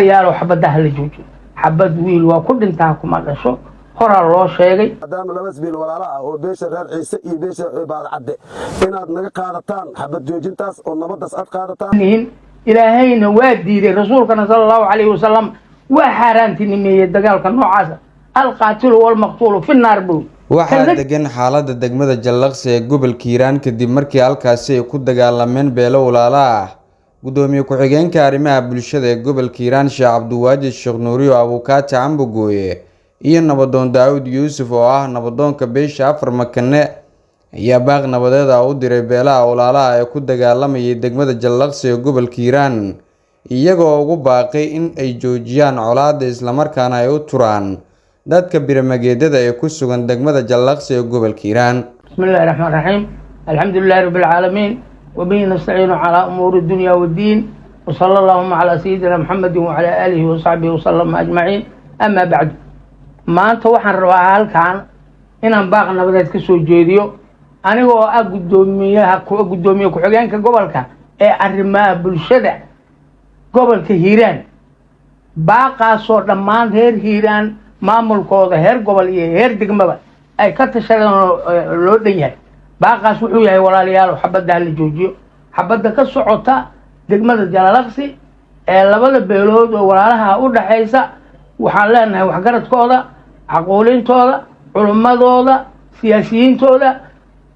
يا حبة هل جوجو حبة ويل وكل انتهاكم على شو هرا الله شيء هذا لبس بيل ولا لا وبيش الرر عيسى بيش بعد عدة إن نجا قارتان حبة جوجين تاس ونبض سقط قارتان إلهي نوادي الرسول كان صلى الله عليه وسلم وحارنتي نمية دجال كان نوعه القاتل والمقتول في النار بو waxaa degan xaaladda degmada Jallaqsi ee gobolka Hiiraan kadib markii halkaasi ay ku dagaalameen beelo walaalo ah gudoomiye ku-xigeenka arrimaha bulshada ee gobolka Hiiraan Sheekh Cabdiwaajid Sheekh Nuuriyo Abukaati Cambogooye iyo nabadoon Daawud Yuusuf oo ah nabadoonka beesha afar makane ayaa baaq nabadeed u diray beelaha walaalaha ee ku dagaalamay degmada Jallaqsi ee gobolka Hiiraan iyagoo ugu baaqay in ay joojiyaan colaadda isla markaana ay u turaan dadka biramageedada ee ku sugan degmada Jallaqsi ee gobolka Hiiraan. Bismillahir Rahmanir Rahim. Alhamdulillahi Rabbil Alamin. Wa bihi nasta'inu ala umuri dunya wad din. Wa sallallahu ala sayyidina Muhammadin wa ala alihi wa sahbihi wa sallam ajma'in. Amma ba'd. Maanta waxaan rabaa halkaan inaan baaq nabadeed ka soo jeediyo anigoo ah gudoomiyaha ku-xigeenka gobolka ee arrimaha bulshada gobolka Hiiraan. Baaqaasoo dhammaan reer Hiiraan maamulkooda heer gobol iyo heer degmaba ay ka tashadeen loo dhan yahay baaqaas wuxuu yahay walaalayaal xabadda la joojiyo xabadda ka socota degmada Jallaqsi ee labada beelood oo walaalaha u dhaxaysa waxaan leenahay waxgaradkooda aqoonintooda culimadooda siyaasiyiintooda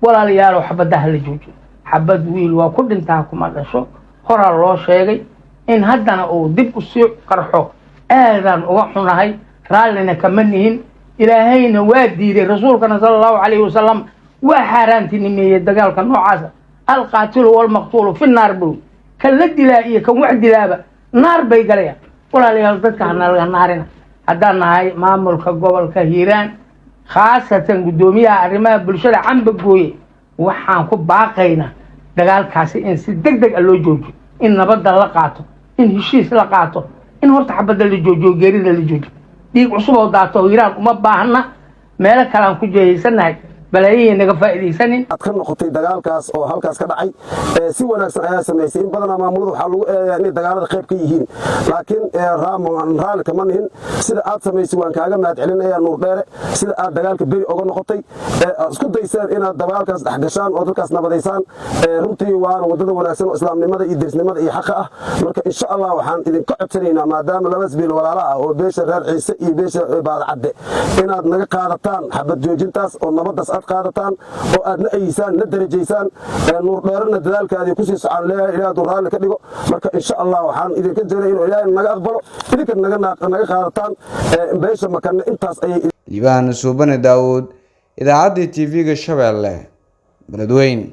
walaalayaal xabadda la joojiyo xabad wiil waa ku dhintaa kuma dhasho hora loo sheegay in haddana uu dib u sii qarxo aadan uga xunahay رالنا كمنهن إلهينا وادي الرسول كان صلى الله عليه وسلم وحارنتي نمية دجال كان نوعه القاتل والمقتول في النار بو كالذي لا كم واحد لا نار بيجريا ولا لي هالذكر عنا النارنا هدانا هاي معمول كجوال كهيران خاصة قدومية الرماء بالشارع عم بقوي وحنكو باقينا دجال كاسي إن صدق اللوجوج إن بدل لقاته إن هشيس لقاته إن هو تحبد اللوجوج جريد اللوجوج ديك عصبة ودعته إيران وما باهنا مالك كلام كجيه سنة بلاقيه نجف فائدة أتكلم خطي دجال كاس أو هالكاس كدعي سوى نفس سميسين بدنا معمول حلو يعني دجال الخيب كيهين لكن رام رال كمان هن سيد آت سميسي وان كاجم نتعلن يا نور دار سيد آت دجال كبير أو خطي سكوت ديسان إن الدجال كاس حدشان أو كاس نبديسان رمتي وان وضد وناسين إسلام لماذا يدرس لماذا يحققه مرك إن شاء الله وحن إذا كعبتنينا ما دام لبس بيل ولا لا وبيش الرر عيسى بيش بعد عدة إن نجا قارتان حبة جوجين تاس ونبض سقط قادتان oo aadna aysan la darajeysaan nuur dheerna dadaalkaadi ku sii socon ilaa duraal ka dhigo marka insha Allah waxaan idinka jeeray in Ilaahay naga aqbalo idinka naga qaadataan beesha makan intaas ay Liibaan Suubane Daawud idaacadda TV-ga Shabeelle Beledweyne